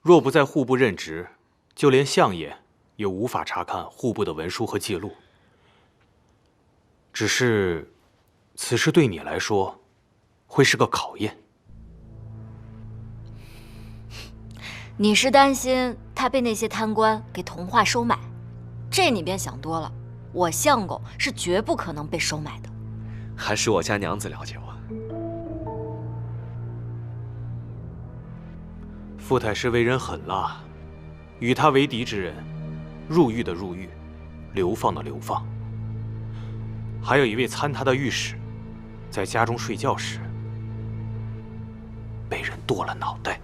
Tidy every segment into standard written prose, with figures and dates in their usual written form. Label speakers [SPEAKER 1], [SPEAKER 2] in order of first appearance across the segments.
[SPEAKER 1] 若不在户部任职，就连相爷也无法查看户部的文书和记录。只是，此事对你来说，会是个考验。
[SPEAKER 2] 你是担心他被那些贪官给同化收买？这你别想多了，我相公是绝不可能被收买的。
[SPEAKER 3] 还是我家娘子了解我。
[SPEAKER 1] 傅太师为人狠辣，与他为敌之人，入狱的入狱，流放的流放。还有一位参他的御史，在家中睡觉时被人剁了脑袋。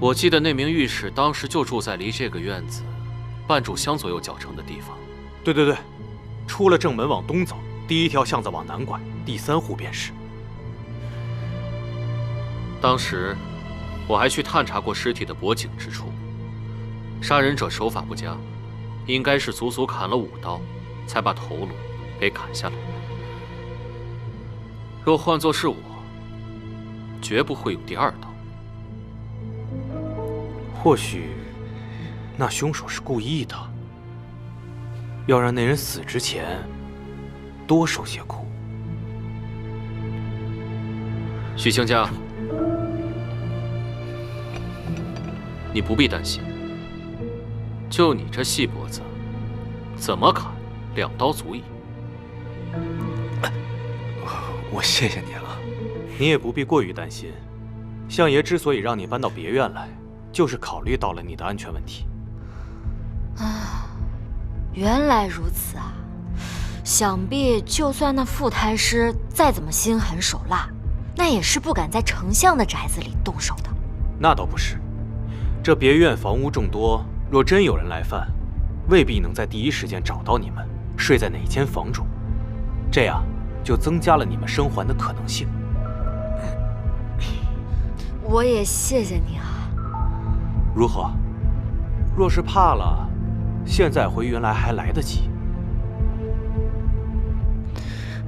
[SPEAKER 4] 我记得那名御史当时就住在离这个院子半炷香左右脚程的地方。
[SPEAKER 1] 对，出了正门往东走，第一条巷子往南拐，第3户便是。
[SPEAKER 4] 当时我还去探查过尸体的脖颈之处，杀人者手法不佳，应该是足足砍了5刀，才把头颅给砍下来。若换作是我，绝不会用第2刀。
[SPEAKER 1] 或许，那凶手是故意的，要让那人死之前多受些苦。
[SPEAKER 4] 许卿家，你不必担心，就你这细脖子，怎么砍2刀足矣。
[SPEAKER 3] 我谢谢你了。
[SPEAKER 1] 你也不必过于担心，相爷之所以让你搬到别院来，就是考虑到了你的安全问题。
[SPEAKER 2] 啊，原来如此啊！想必就算那傅太师再怎么心狠手辣，那也是不敢在丞相的宅子里动手的。
[SPEAKER 1] 那倒不是，这别院房屋众多，若真有人来犯，未必能在第一时间找到你们睡在哪间房中，这样就增加了你们生还的可能性。
[SPEAKER 2] 我也谢谢你啊。
[SPEAKER 1] 如何？若是怕了，现在回原来还来得及。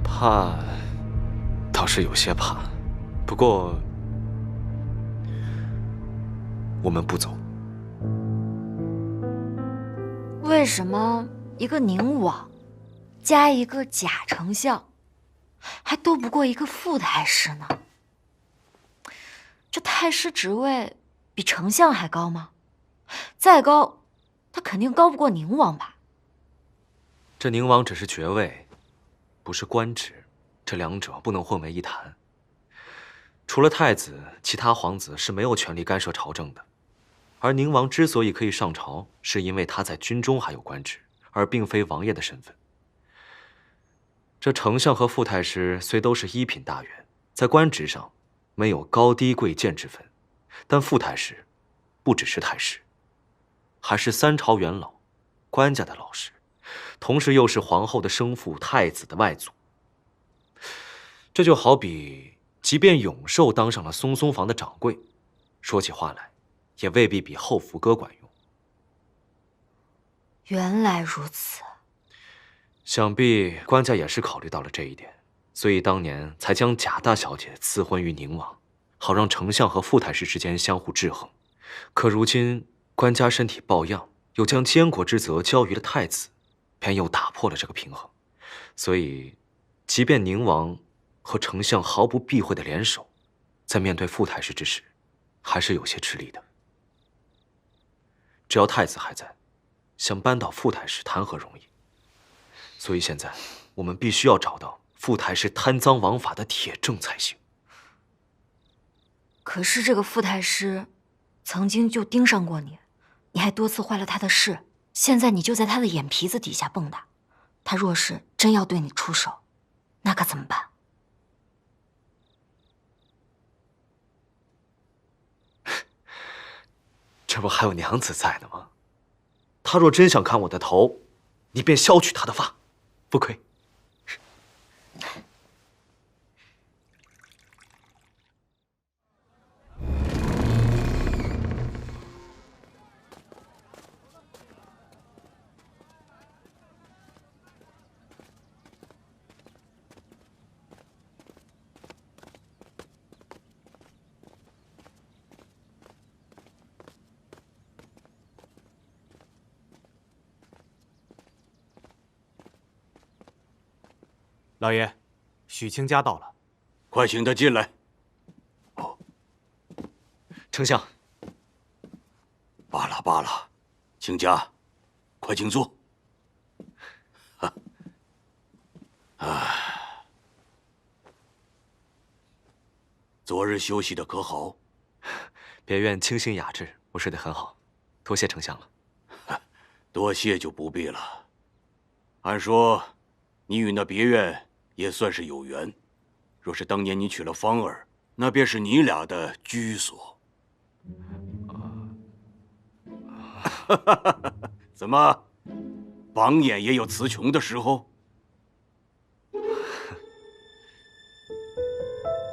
[SPEAKER 3] 怕，倒是有些怕，不过我们不走。
[SPEAKER 2] 为什么一个宁王加一个假丞相，还斗不过一个傅太师呢？这太师职位比丞相还高吗？再高，他肯定高不过宁王吧？
[SPEAKER 3] 这宁王只是爵位，不是官职，这两者不能混为一谈。除了太子，其他皇子是没有权利干涉朝政的。而宁王之所以可以上朝，是因为他在军中还有官职，而并非王爷的身份。这丞相和傅太师虽都是一品大员，在官职上没有高低贵贱之分，但傅太师不只是太师，还是3朝元老，官家的老师，同时又是皇后的生父、太子的外祖。这就好比，即便永寿当上了松松房的掌柜，说起话来，也未必比后福哥管用。
[SPEAKER 2] 原来如此，
[SPEAKER 3] 想必官家也是考虑到了这一点，所以当年才将贾大小姐赐婚于宁王，好让丞相和傅太师之间相互制衡。可如今官家身体抱恙，又将监国之责交于了太子，便又打破了这个平衡。所以，即便宁王和丞相毫不避讳的联手，在面对傅太师之时，还是有些吃力的。只要太子还在，想扳倒傅太师谈何容易？所以现在我们必须要找到傅太师贪赃枉法的铁证才行。
[SPEAKER 2] 可是这个傅太师曾经就盯上过你，你还多次坏了他的事，现在你就在他的眼皮子底下蹦跶。他若是真要对你出手，那可怎么办？
[SPEAKER 3] 这不还有娘子在呢吗？他若真想砍我的头，你便削去他的发，不亏。
[SPEAKER 1] 老爷，许卿家到了，
[SPEAKER 5] 快请他进来。
[SPEAKER 3] 丞相，
[SPEAKER 5] 罢了罢了，卿家，快请坐。昨日休息的可好？
[SPEAKER 3] 别院清新雅致，我睡得很好，多谢丞相了。
[SPEAKER 5] 多谢就不必了。按说，你与那别院也算是有缘。若是当年你娶了芳儿，那便是你俩的居所。怎么，榜眼也有词穷的时候？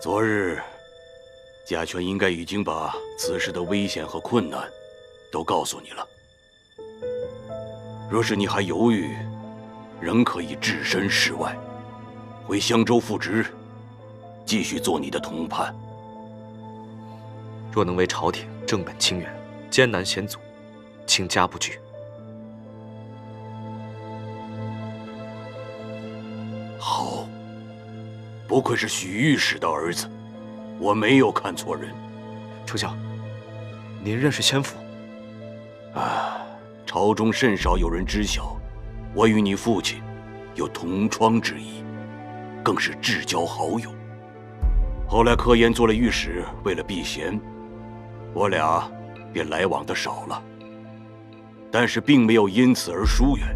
[SPEAKER 5] 昨日，家权应该已经把此事的危险和困难都告诉你了。若是你还犹豫，仍可以置身事外，回襄州复职，继续做你的同伴。
[SPEAKER 3] 若能为朝廷正本清源，艰难险阻，卿家不惧。
[SPEAKER 5] 好，不愧是许御史的儿子，我没有看错人。
[SPEAKER 3] 丞相，您认识先父？
[SPEAKER 5] 朝中甚少有人知晓，我与你父亲有同窗之谊，更是至交好友。后来柯岩做了御史，为了避嫌，我俩便来往的少了，但是并没有因此而疏远。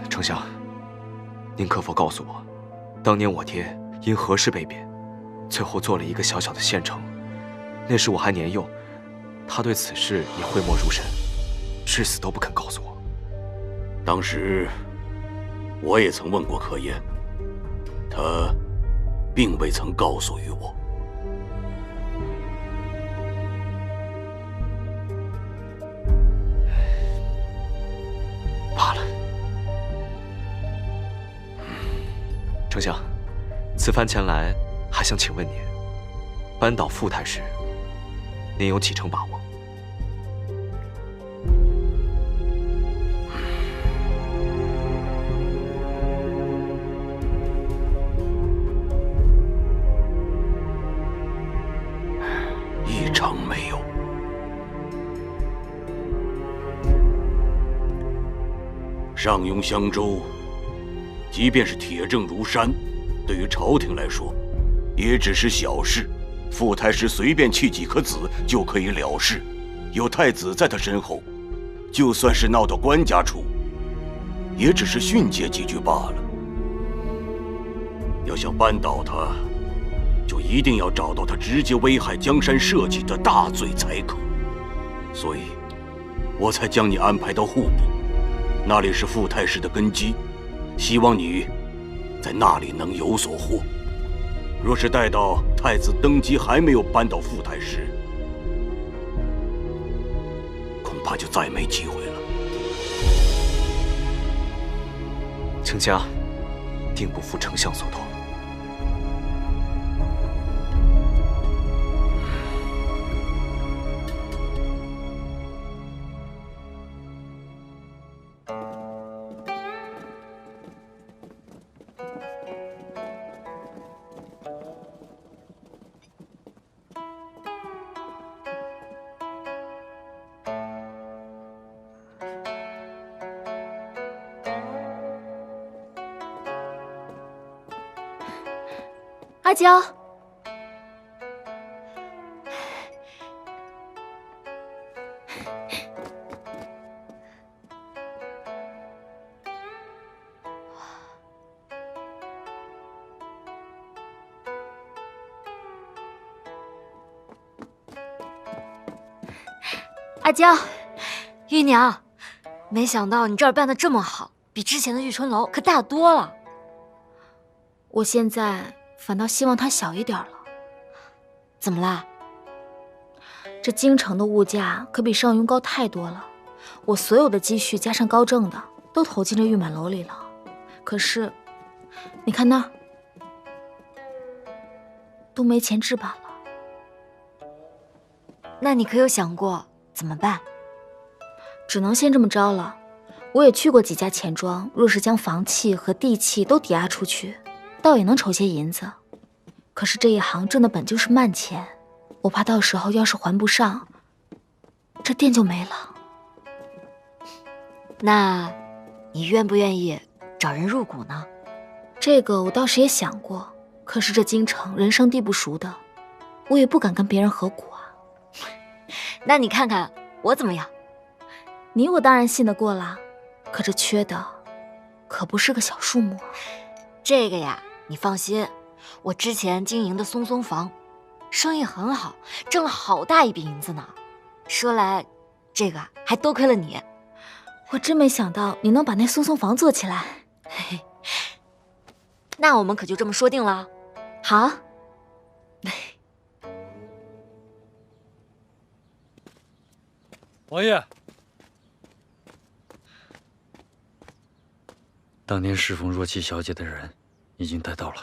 [SPEAKER 3] 丞相，您可否告诉我，当年我爹因何事被贬，最后做了一个小小的县丞？那时我还年幼，他对此事也讳莫如深，至死都不肯告诉我。
[SPEAKER 5] 当时我也曾问过柯岩，他并未曾告诉于我。
[SPEAKER 3] 罢了。丞相，此番前来，还想请问您，扳倒傅太师，您有几成把握？
[SPEAKER 5] 一成没有。上庸襄州，即便是铁证如山，对于朝廷来说，也只是小事。傅太师随便弃几颗子就可以了事，有太子在他身后，就算是闹到官家处，也只是训诫几句罢了。要想扳倒他，就一定要找到他直接危害江山社稷的大罪才可。所以，我才将你安排到户部，那里是傅太师的根基，希望你在那里能有所获。若是待到太子登基还没有扳倒傅太师，恐怕就再没机会了。
[SPEAKER 3] 卿家定不负丞相所托。
[SPEAKER 2] 阿娇，阿娇，玉娘，没想到你这儿办得这么好，比之前的玉春楼可大多了。我现在反倒希望它小一点了。怎么啦？这京城的物价可比上庸高太多了，我所有的积蓄加上高挣的都投进这玉满楼里了。可是，你看那儿，都没钱置办了。那你可有想过怎么办？只能先这么着了。我也去过几家钱庄，若是将房契和地契都抵押出去，倒也能筹些银子。可是这一行挣的本就是慢钱，我怕到时候要是还不上，这店就没了。那，你愿不愿意找人入股呢？这个我倒是也想过，可是这京城人生地不熟的，我也不敢跟别人合股啊。那你看看我怎么样？你我当然信得过啦，可这缺的可不是个小数目啊。这个呀，你放心，我之前经营的松松房，生意很好，挣了好大一笔银子呢。说来，这个还多亏了你。我真没想到你能把那松松房做起来。嘿嘿，那我们可就这么说定了。好。
[SPEAKER 6] 王爷，当年侍奉若琪小姐的人已经带到了。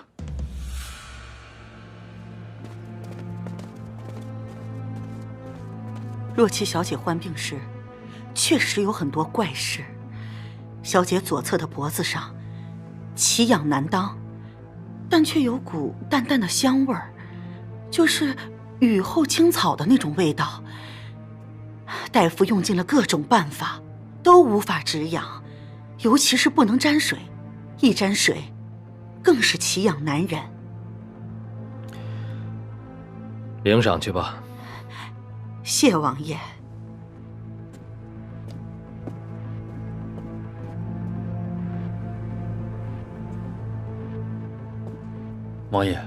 [SPEAKER 7] 若琪小姐患病时，确实有很多怪事。小姐左侧的脖子上奇痒难当，但却有股淡淡的香味儿，就是雨后青草的那种味道。大夫用尽了各种办法，都无法止痒，尤其是不能沾水，一沾水，更是奇痒难忍。
[SPEAKER 4] 领赏去吧。
[SPEAKER 7] 谢王爷。
[SPEAKER 6] 王爷，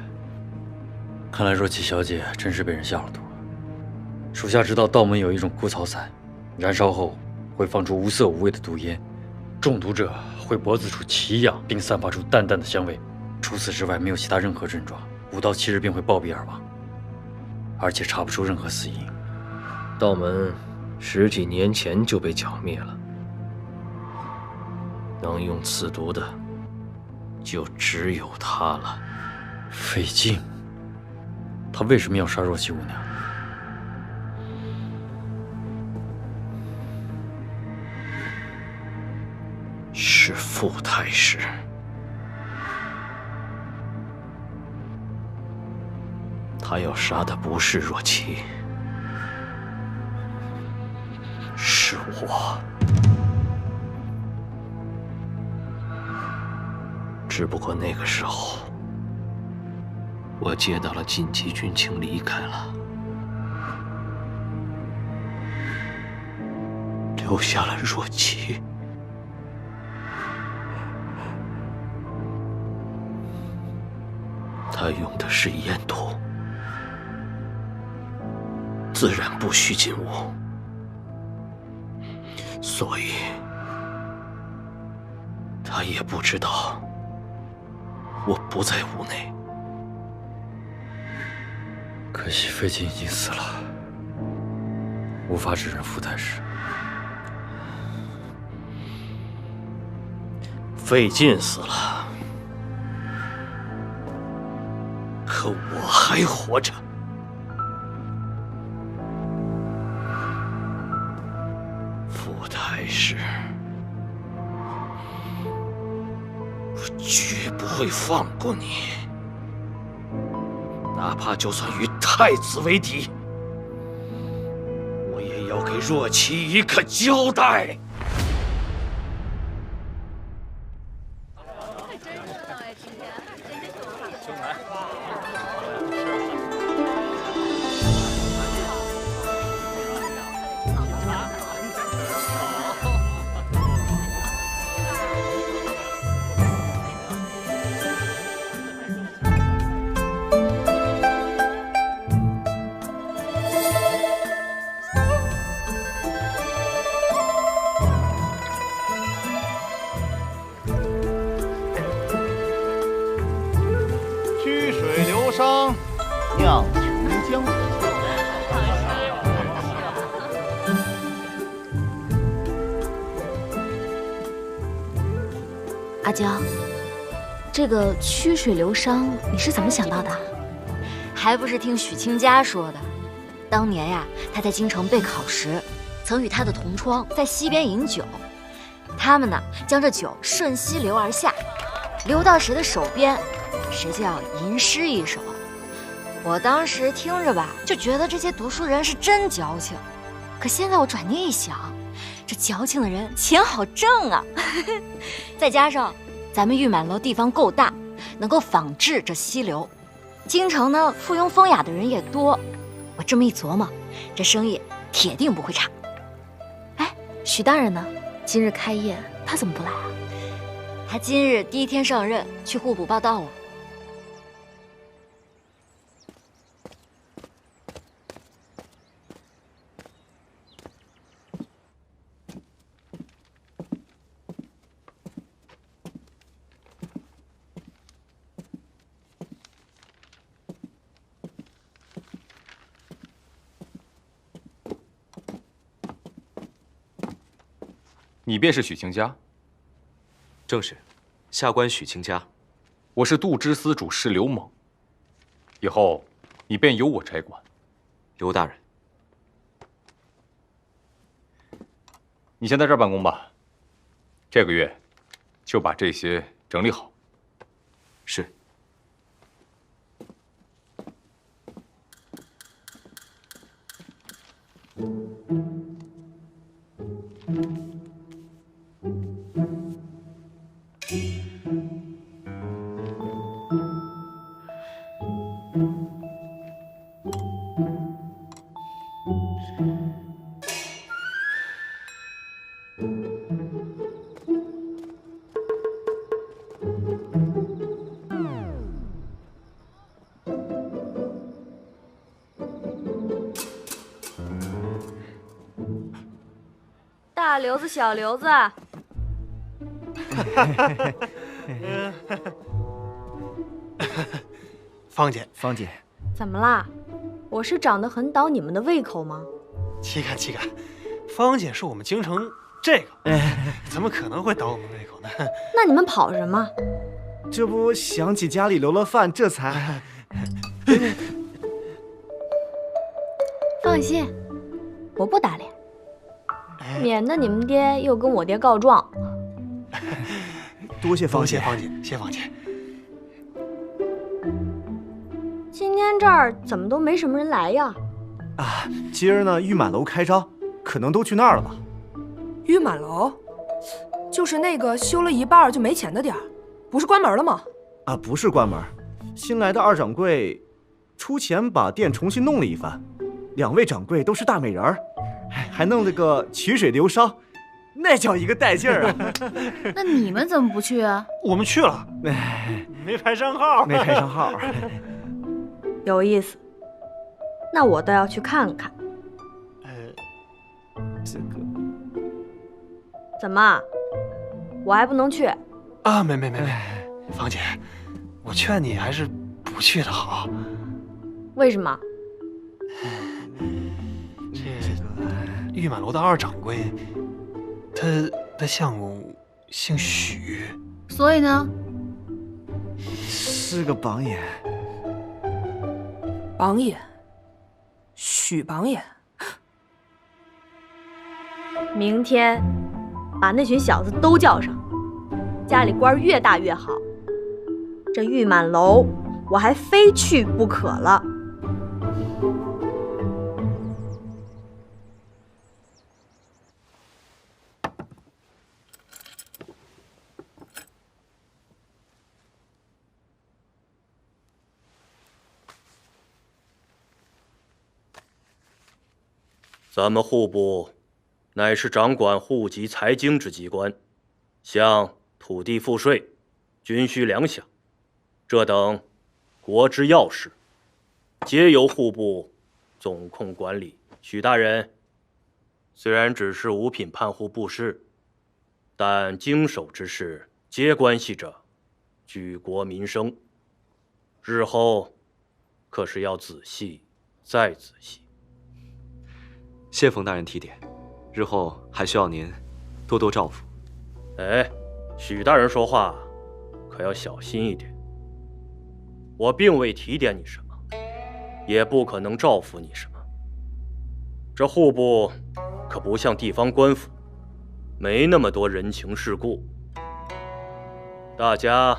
[SPEAKER 6] 看来若琪小姐真是被人下了毒。属下知道道门有一种枯草散，燃烧后会放出无色无味的毒烟，中毒者会脖子处奇痒，并散发出淡淡的香味。除此之外，没有其他任何症状，5到7日便会暴毙而亡，而且查不出任何死因。
[SPEAKER 4] 道门10几年前就被剿灭了，能用此毒的，就只有他了。
[SPEAKER 6] 费劲，他为什么要杀若琪姑娘？
[SPEAKER 4] 是傅太师。他要杀的不是若琪，是我。只不过那个时候，我接到了紧急军情，离开了，留下了若琪。他用的是烟毒，自然不许进屋，所以他也不知道我不在屋内。
[SPEAKER 6] 可惜费劲已经死了，无法指认傅太师。
[SPEAKER 4] 费劲死了，可我还活着。傅太师，我绝不会放过你，哪怕就算与太子为敌，我也要给若琪一个交代。
[SPEAKER 8] 商酿琼浆。
[SPEAKER 2] 阿娇，这个曲水流觞你是怎么想到的？还不是听许清家说的。当年呀，他在京城备考时，曾与他的同窗在溪边饮酒，他们呢将这酒顺溪流而下，流到谁的手边，谁就要吟诗一首。我当时听着吧，就觉得这些读书人是真矫情。可现在我转念一想，这矫情的人钱好挣啊！再加上咱们玉满楼地方够大，能够仿制这溪流。京城呢，附庸风雅的人也多。我这么一琢磨，这生意铁定不会差。哎，许大人呢？今日开业，他怎么不来啊？他今日第一天上任，去户部报道了。
[SPEAKER 9] 你便是许清家？
[SPEAKER 3] 正是，下官许清家。
[SPEAKER 9] 我是度支司主事刘猛，以后你便由我差管。
[SPEAKER 3] 刘大人，
[SPEAKER 9] 你先在这儿办公吧，这个月就把这些整理好。
[SPEAKER 3] 是。
[SPEAKER 10] 大刘子，小刘子，
[SPEAKER 11] 芳姐，
[SPEAKER 12] 芳姐，
[SPEAKER 10] 怎么啦？我是长得很倒你们的胃口吗？
[SPEAKER 11] 岂敢岂敢，芳姐是我们京城这个，怎么可能会倒我们胃口呢？
[SPEAKER 10] 那你们跑什么？
[SPEAKER 12] 这不想起家里留了饭，这才……
[SPEAKER 10] 放心，我不打脸。免得你们爹又跟我爹告状。
[SPEAKER 12] 多谢芳姐，
[SPEAKER 11] 谢芳姐。
[SPEAKER 10] 今天这儿怎么都没什么人来呀？
[SPEAKER 12] 啊，今儿呢玉满楼开张，可能都去那儿了吧？
[SPEAKER 13] 玉满楼，就是那个修了一半就没钱的店儿，不是关门了吗？
[SPEAKER 12] 啊，不是关门，新来的二掌柜出钱把店重新弄了一番，两位掌柜都是大美人儿。还弄了个曲水流觞，那叫一个带劲儿啊！
[SPEAKER 14] 那你们怎么不去啊？
[SPEAKER 11] 我们去了，没排上号，
[SPEAKER 12] 没排上号。
[SPEAKER 10] 有意思，那我倒要去看看。
[SPEAKER 12] 这个
[SPEAKER 10] 怎么，我还不能去
[SPEAKER 11] 啊？没，芳姐，我劝你还是不去的好。
[SPEAKER 10] 为什么？
[SPEAKER 11] 玉满楼的二掌柜，他相公姓许，
[SPEAKER 14] 所以呢，
[SPEAKER 12] 是个榜眼。
[SPEAKER 13] 榜眼，许榜眼。
[SPEAKER 10] 明天把那群小子都叫上，家里官越大越好。这玉满楼，我还非去不可了。
[SPEAKER 15] 咱们户部乃是掌管户籍财经之机关，像土地赋税、军需粮饷这等国之要事，皆由户部总控管理。许大人虽然只是五品判户部事，但经手之事皆关系着举国民生，日后可是要仔细再仔细。
[SPEAKER 3] 谢冯大人提点，日后还需要您多多照拂。
[SPEAKER 15] 哎，许大人说话可要小心一点。我并未提点你什么，也不可能照拂你什么。这户部可不像地方官府，没那么多人情世故，大家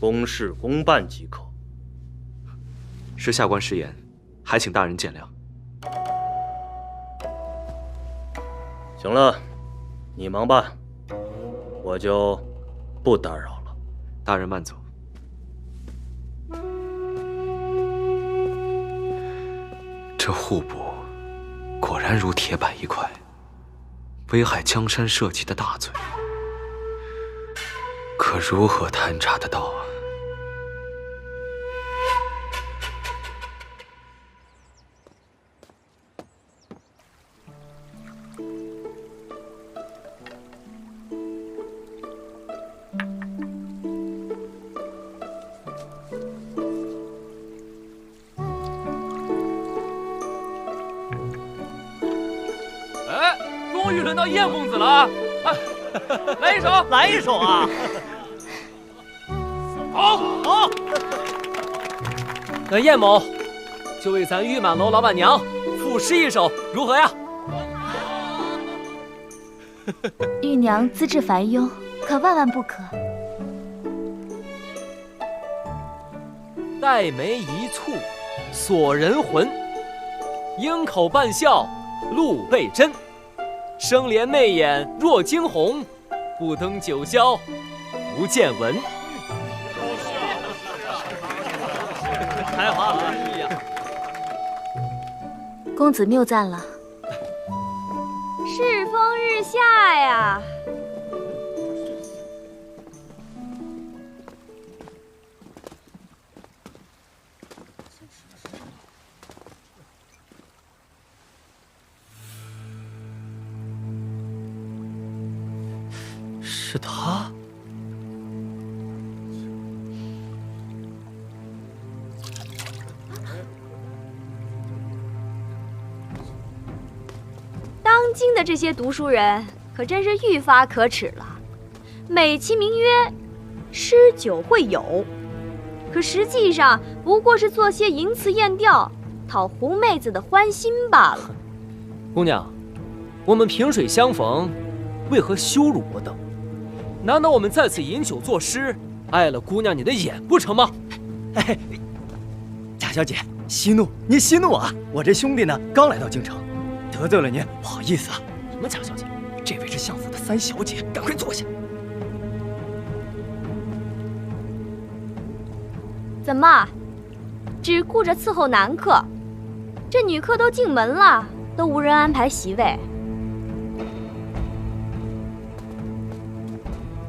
[SPEAKER 15] 公事公办即可。
[SPEAKER 3] 是下官失言，还请大人见谅。
[SPEAKER 15] 行了，你忙吧，我就不打扰了。
[SPEAKER 3] 大人慢走。这户部果然如铁板一块，危害江山社稷的大罪，可如何探查得到啊？
[SPEAKER 16] 终于轮到燕公子了啊！来一首，
[SPEAKER 17] 来一首啊！
[SPEAKER 16] 好，那燕某就为咱玉满楼老板娘赋诗一首，如何呀？
[SPEAKER 14] 玉娘资质繁庸，可万万不可。
[SPEAKER 16] 黛眉一蹙锁人魂，鹰口半笑露背真。生莲媚眼若惊鸿，不登九霄不见闻。
[SPEAKER 17] 开花了！
[SPEAKER 14] 公子谬赞了。
[SPEAKER 10] 世风日下呀！
[SPEAKER 17] 是他。
[SPEAKER 10] 当今的这些读书人可真是愈发可耻了，美其名曰诗酒会友，可实际上不过是做些淫词艳调，讨狐妹子的欢心罢了。
[SPEAKER 16] 姑娘，我们萍水相逢，为何羞辱我等？难道我们在此饮酒作诗，碍了姑娘你的眼不成吗？
[SPEAKER 17] 哎，贾小姐，息怒，您息怒啊！我这兄弟呢，刚来到京城，得罪了您，不好意思啊。
[SPEAKER 16] 什么贾小姐？
[SPEAKER 17] 这位是相府的三小姐，赶快坐下。
[SPEAKER 10] 怎么，只顾着伺候男客？这女客都进门了，都无人安排席位。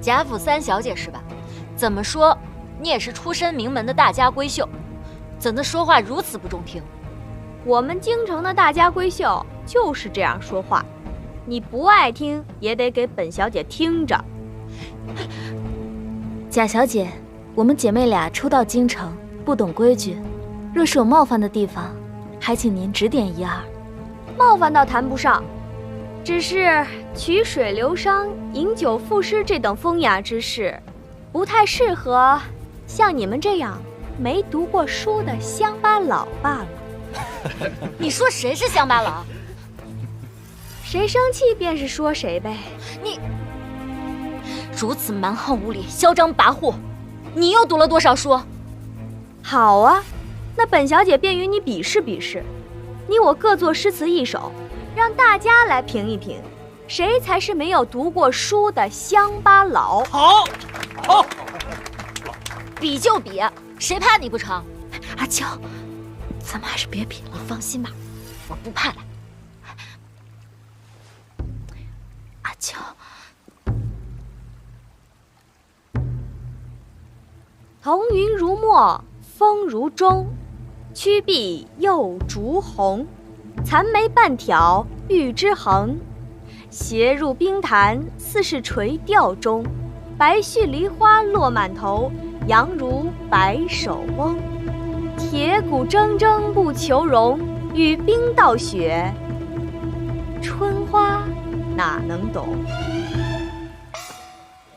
[SPEAKER 2] 贾府三小姐是吧？怎么说，你也是出身名门的大家闺秀，怎的说话如此不中听？
[SPEAKER 10] 我们京城的大家闺秀就是这样说话，你不爱听也得给本小姐听着。
[SPEAKER 14] 贾小姐，我们姐妹俩初到京城，不懂规矩，若是有冒犯的地方，还请您指点一二。
[SPEAKER 10] 冒犯倒谈不上，只是曲水流觞、饮酒赋诗这等风雅之事，不太适合像你们这样没读过书的乡巴佬罢了。
[SPEAKER 2] 你说谁是乡巴佬？
[SPEAKER 10] 谁生气便是说谁呗。
[SPEAKER 2] 你如此蛮横无理、嚣张跋扈，你又读了多少书？
[SPEAKER 10] 好啊，那本小姐便与你比试比试，你我各作诗词一首，让大家来评一评，谁才是没有读过书的乡巴佬。
[SPEAKER 16] 好，好，
[SPEAKER 2] 比就比，谁怕你不成？
[SPEAKER 14] 阿娇，咱们还是别比了。
[SPEAKER 2] 你放心吧，我不怕的。
[SPEAKER 14] 阿娇，
[SPEAKER 10] 彤云如墨，风如钟，曲臂又烛红。残眉半挑玉之横，斜入冰潭似是垂钓中。白絮梨花落满头，杨如白首翁。铁骨铮铮不求荣，与冰道雪，春花哪能懂？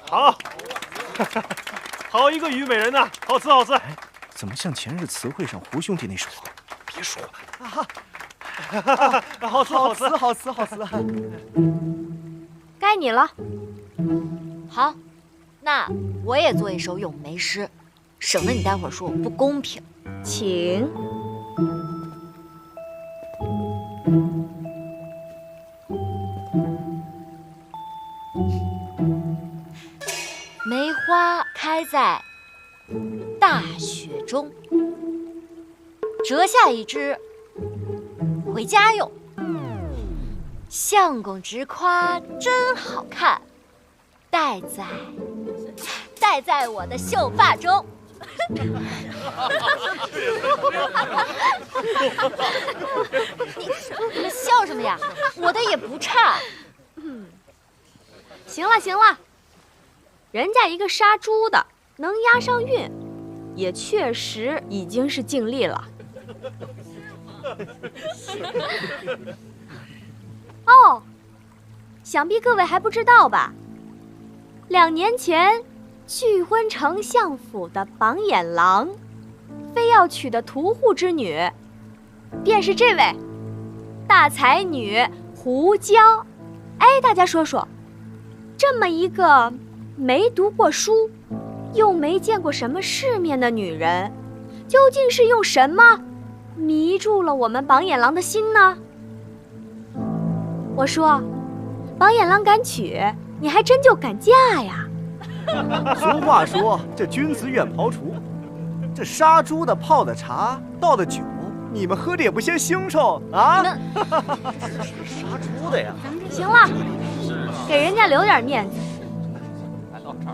[SPEAKER 18] 好，好一个虞美人呐！好词好词。
[SPEAKER 12] 怎么像前日词汇上胡兄弟那首？别说了。
[SPEAKER 18] 好词好词。
[SPEAKER 10] 该该你了。
[SPEAKER 2] 好，那我也做一首咏梅诗，省得你待会儿说我不公平。
[SPEAKER 10] 请。
[SPEAKER 2] 梅花开在大雪中，折下一枝回家用。相公直夸真好看，戴在我的秀发中。你们笑什么呀？我的也不差。
[SPEAKER 10] 行了行了，人家一个杀猪的能押上韵，也确实已经是尽力了。哦，想必各位还不知道吧？2年前拒婚丞相府的榜眼郎，非要娶的屠户之女，便是这位大才女胡娇。哎，大家说说，这么一个没读过书，又没见过什么世面的女人，究竟是用什么迷住了我们榜眼郎的心呢？我说，榜眼郎敢娶，你还真就敢嫁呀。
[SPEAKER 12] 俗话说，这君子远庖厨，这杀猪的泡的茶倒的酒，你们喝的也不嫌腥臭啊！
[SPEAKER 17] 杀猪的呀！
[SPEAKER 10] 行了，给人家留点面子。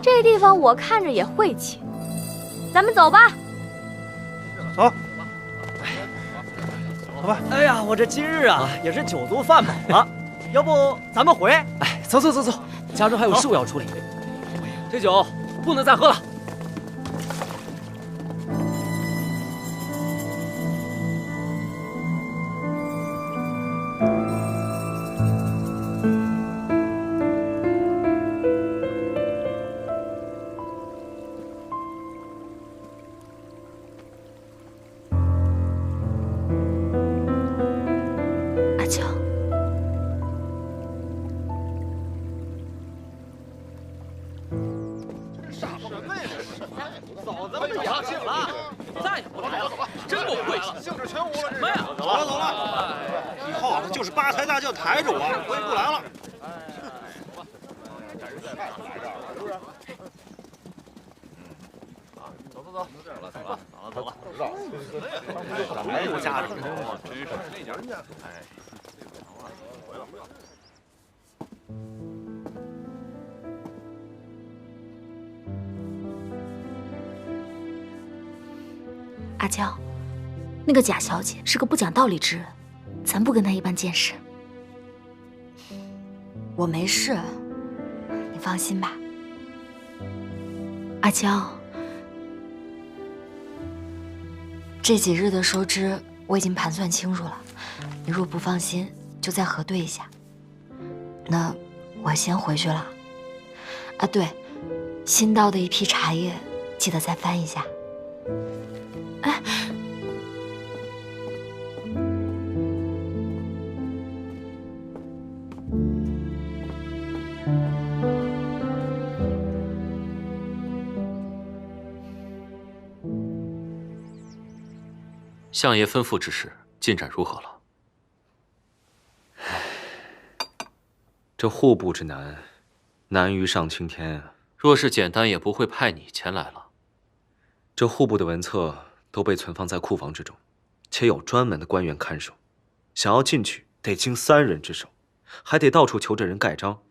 [SPEAKER 10] 这地方我看着也晦气，咱们走吧。
[SPEAKER 12] 走。
[SPEAKER 17] 好吧。哎呀，我这今日啊也是酒足饭饱了，要不咱们回？
[SPEAKER 16] 哎，走，家中还有事务要处理，这酒不能再喝了。
[SPEAKER 2] 阿娇，
[SPEAKER 8] 嫂子们就别气了，
[SPEAKER 16] 再也不来了，真够晦气，
[SPEAKER 8] 兴致全无了。
[SPEAKER 16] 什么呀？
[SPEAKER 8] 走了，以后就是八抬大轿抬着我，我也不来了。走了，哎，我家里真是那点人家，哎。
[SPEAKER 14] 阿娇，那个贾小姐是个不讲道理之人，咱不跟她一般见识。
[SPEAKER 2] 我没事，你放心吧。
[SPEAKER 14] 阿娇，
[SPEAKER 2] 这几日的收支我已经盘算清楚了，你若不放心，就再核对一下。那我先回去了。啊，对，新到的一批茶叶，记得再翻一下。哎，
[SPEAKER 4] 相爷吩咐之事进展如何了？
[SPEAKER 3] 这户部之难，难于上青天啊！
[SPEAKER 4] 若是简单，也不会派你前来了。
[SPEAKER 3] 这户部的文册都被存放在库房之中，且有专门的官员看守。想要进去，得经3人之手，还得到处求着人盖章。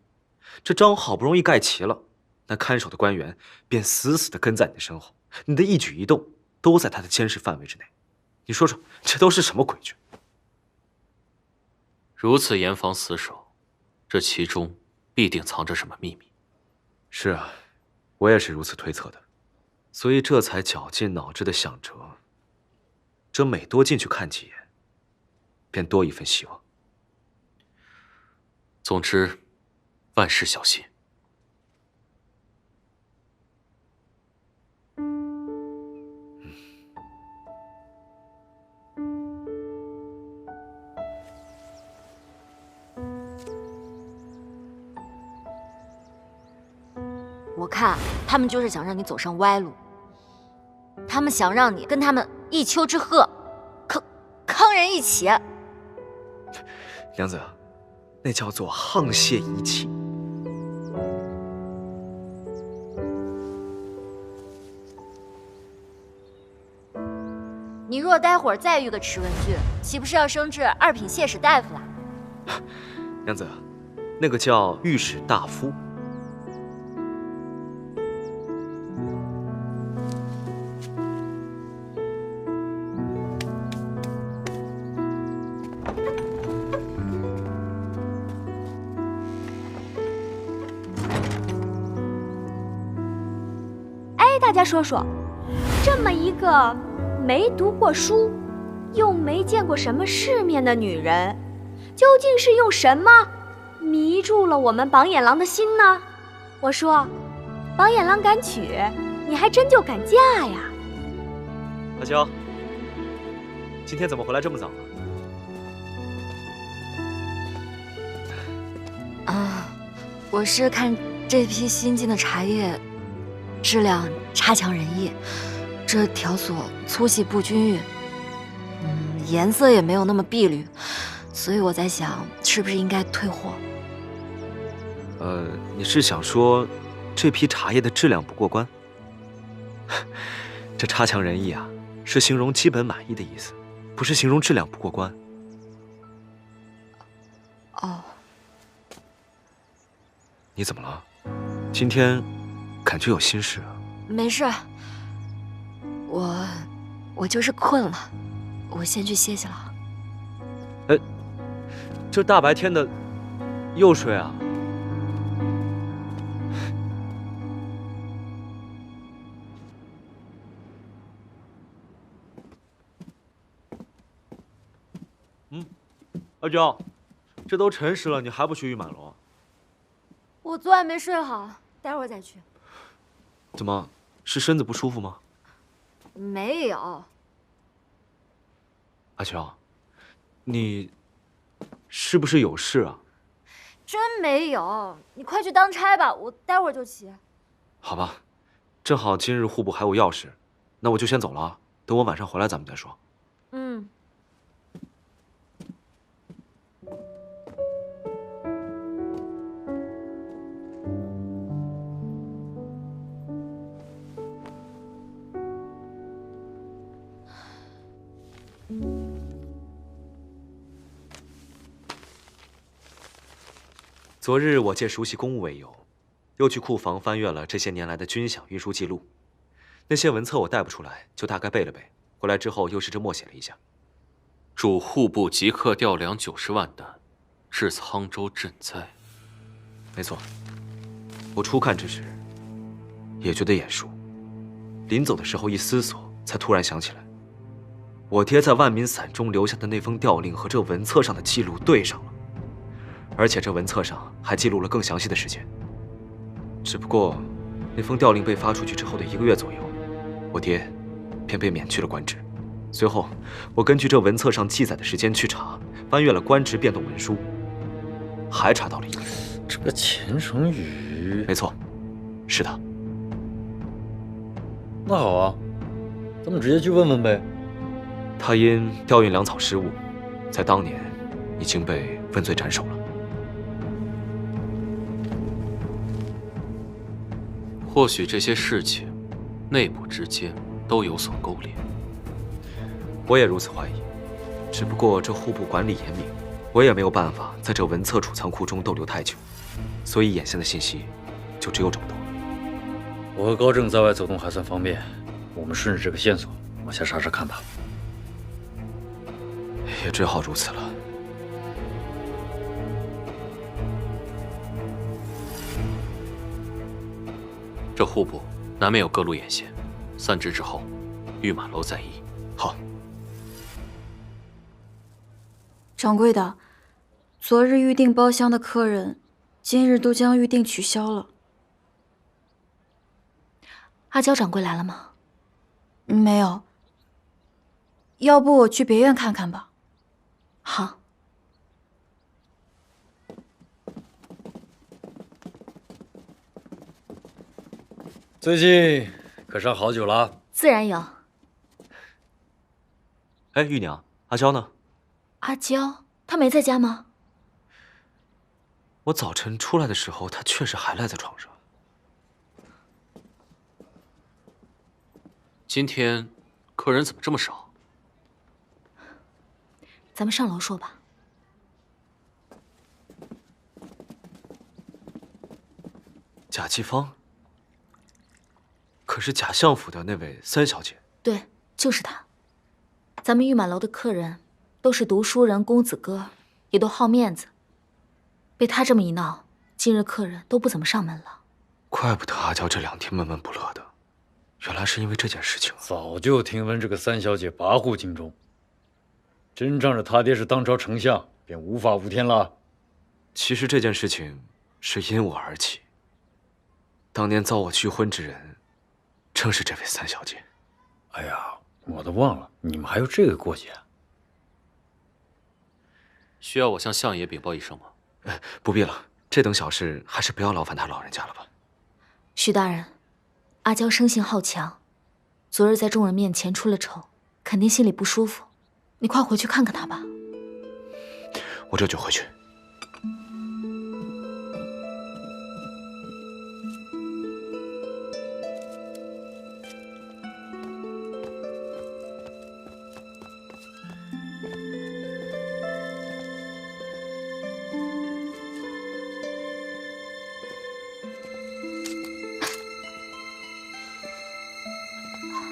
[SPEAKER 3] 这章好不容易盖齐了，那看守的官员便死死地跟在你的身后，你的一举一动都在他的监视范围之内。你说说，这都是什么规矩？
[SPEAKER 4] 如此严防死守，这其中必定藏着什么秘密。
[SPEAKER 3] 是啊，我也是如此推测的，所以这才绞尽脑汁地想着，这每多进去看几眼，便多一份希望。
[SPEAKER 4] 总之，万事小心。
[SPEAKER 2] 我看他们就是想让你走上歪路，他们想让你跟他们一丘之貉，坑人一起。
[SPEAKER 3] 娘子，那叫做沆瀣一气。
[SPEAKER 2] 你若待会儿再遇个迟文俊，岂不是要升至二品谢史大夫了？
[SPEAKER 3] 娘子，那个叫御史大夫。
[SPEAKER 10] 哎，大家说说，这么一个没读过书，又没见过什么世面的女人，究竟是用什么迷住了我们榜眼郎的心呢？我说，榜眼郎敢娶，你还真就敢嫁呀！
[SPEAKER 3] 阿娇，今天怎么回来这么早呢？
[SPEAKER 2] 我是看这批新进的茶叶质量差强人意，这条索粗细不均匀，颜色也没有那么碧绿，所以我在想，是不是应该退货？
[SPEAKER 3] 你是想说这批茶叶的质量不过关？这差强人意啊，是形容基本满意的意思，不是形容质量不过关。
[SPEAKER 2] 哦，
[SPEAKER 3] 你怎么了？今天感觉有心事啊？
[SPEAKER 2] 没事，我就是困了，我先去歇歇了。
[SPEAKER 3] 这大白天的又睡啊？阿娇，这都辰时了，你还不去玉满楼？
[SPEAKER 2] 我昨晚没睡好，待会儿再去。
[SPEAKER 3] 怎么，是身子不舒服吗？
[SPEAKER 2] 没有。
[SPEAKER 3] 阿娇，你是不是有事啊？
[SPEAKER 2] 真没有，你快去当差吧，我待会儿就起。
[SPEAKER 3] 好吧，正好今日户部还有要事，那我就先走了啊。等我晚上回来咱们再说。
[SPEAKER 2] 嗯。
[SPEAKER 3] 昨日我借熟悉公务为由，又去库房翻阅了这些年来的军饷运输记录。那些文册我带不出来，就大概背了背。回来之后又试着默写了一下。
[SPEAKER 4] 主户部即刻调粮90万担，至沧州赈灾。
[SPEAKER 3] 没错，我初看之时也觉得眼熟，临走的时候一思索，才突然想起来，我爹在万民伞中留下的那封调令和这文册上的记录对上了。而且这文册上还记录了更详细的时间。只不过，那封调令被发出去之后的1个月左右，我爹便被免去了官职。随后，我根据这文册上记载的时间去查，翻阅了官职变动文书，还查到了一个人。
[SPEAKER 6] 这个钱成宇，
[SPEAKER 3] 没错，是的。
[SPEAKER 6] 那好啊，咱们直接去问问呗。
[SPEAKER 3] 他因调运粮草失误，在当年已经被问罪斩首了。
[SPEAKER 4] 或许这些事情，内部之间都有所勾连。
[SPEAKER 3] 我也如此怀疑，只不过这户部管理严明，我也没有办法在这文册储藏库中逗留太久，所以眼线的信息就只有这么多。
[SPEAKER 6] 我和高正在外走动还算方便，我们顺着这个线索往下查查看吧。
[SPEAKER 3] 也只好如此了。
[SPEAKER 4] 这户部难免有各路眼线，散职之后，御马楼再议。
[SPEAKER 3] 好。
[SPEAKER 19] 掌柜的，昨日预定包厢的客人，今日都将预定取消了。
[SPEAKER 14] 阿娇掌柜来了吗？
[SPEAKER 19] 没有。要不我去别院看看吧。
[SPEAKER 14] 好。
[SPEAKER 6] 最近可上好酒了？
[SPEAKER 14] 自然有。
[SPEAKER 3] 哎，玉娘，阿娇呢？
[SPEAKER 14] 阿娇，她没在家吗？
[SPEAKER 3] 我早晨出来的时候，她确实还赖在床上。
[SPEAKER 4] 今天客人怎么这么少？
[SPEAKER 14] 咱们上楼说吧。
[SPEAKER 3] 贾继芳？可是贾相府的那位三小姐？
[SPEAKER 14] 对，就是她。咱们玉满楼的客人都是读书人、公子哥，也都好面子。被她这么一闹，今日客人都不怎么上门了。
[SPEAKER 3] 怪不得阿娇这2天闷闷不乐的，原来是因为这件事情。
[SPEAKER 6] 早就听闻这个三小姐跋扈京中，真仗着她爹是当朝丞相，便无法无天了。
[SPEAKER 3] 其实这件事情是因我而起。当年遭我拒婚之人，正是这位三小姐。
[SPEAKER 6] 哎呀，我都忘了，你们还有这个过节啊？
[SPEAKER 4] 需要我向相爷禀报一声吗？
[SPEAKER 3] 不必了，这等小事还是不要劳烦他老人家了吧。
[SPEAKER 14] 许大人，阿娇生性好强，昨日在众人面前出了丑，肯定心里不舒服。你快回去看看她吧。
[SPEAKER 3] 我这就回去。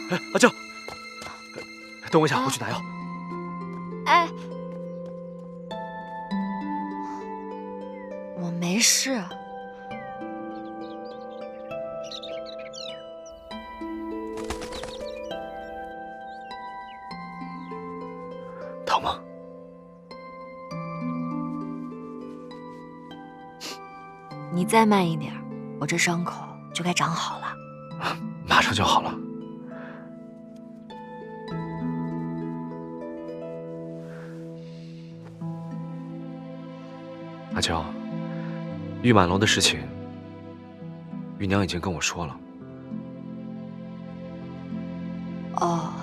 [SPEAKER 3] 哎，阿娇，等我一下，我去拿药。
[SPEAKER 2] 哎，我没事。
[SPEAKER 3] 疼吗？
[SPEAKER 2] 你再慢一点，我这伤口就该长好了。
[SPEAKER 3] 马上就好了。阿娇，玉满楼的事情，玉娘已经跟我说了。
[SPEAKER 2] 哦，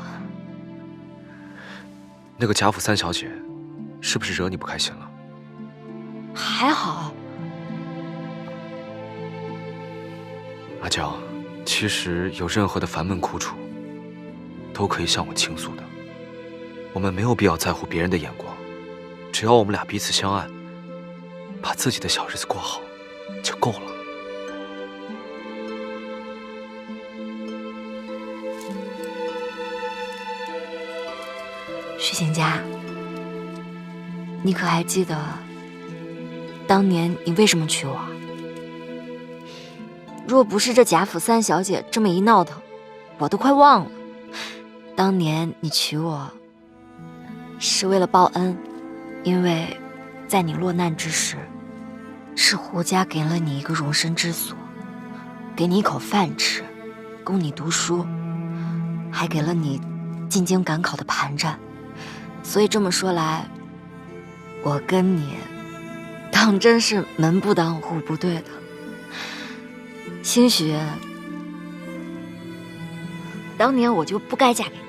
[SPEAKER 3] 那个贾府三小姐，是不是惹你不开心了？
[SPEAKER 2] 还好。
[SPEAKER 3] 阿娇，其实有任何的烦闷苦楚，都可以向我倾诉的。我们没有必要在乎别人的眼光，只要我们俩彼此相爱，把自己的小日子过好就够了。
[SPEAKER 2] 徐行家，你可还记得当年你为什么娶我？若不是这贾府三小姐这么一闹腾，我都快忘了。当年你娶我是为了报恩，因为在你落难之时，是胡家给了你一个容身之所，给你一口饭吃，供你读书，还给了你进京赶考的盘缠。所以这么说来，我跟你当真是门不当户不对的。兴许当年我就不该嫁给你。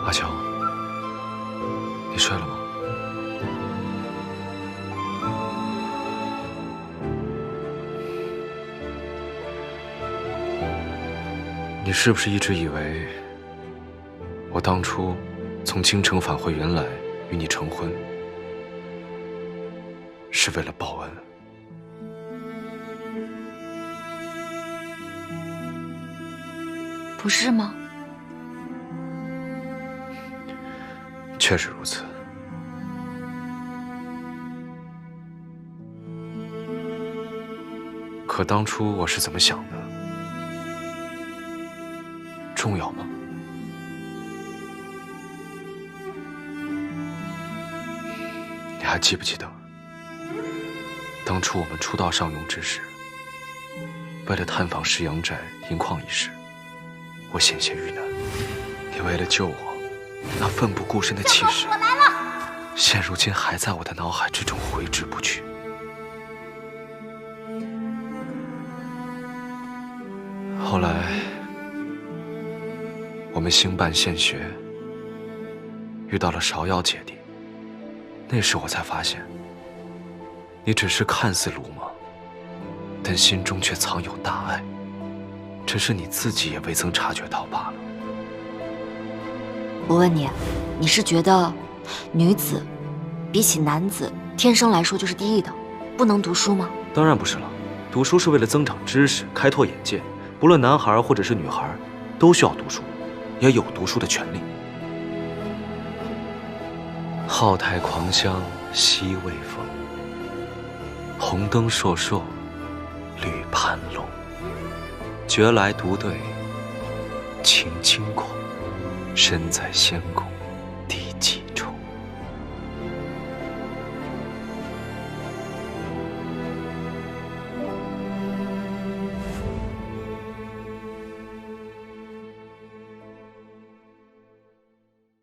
[SPEAKER 3] 阿娇，你睡了吗？你是不是一直以为我当初从京城返回云来与你成婚，是为了报恩？
[SPEAKER 2] 不是吗？
[SPEAKER 3] 确实如此。可当初我是怎么想的？重要吗？你还记不记得，当初我们初到上庸之时，为了探访石阳寨银矿一事，我险些遇难。你为了救我，那奋不顾身的气势，现如今还在我的脑海之中挥之不去。后来，我们兴办献学，遇到了芍药姐弟。那时我才发现，你只是看似鲁莽，但心中却藏有大爱，只是你自己也未曾察觉到罢了。
[SPEAKER 2] 我问你，你是觉得女子比起男子天生来说就是低一等，不能读书吗？
[SPEAKER 3] 当然不是了，读书是为了增长知识、开拓眼界，不论男孩或者是女孩，都需要读书，也有读书的权利。浩太狂香西未风，红灯烁烁绿盘龙。觉来独对晴清空，身在仙宫。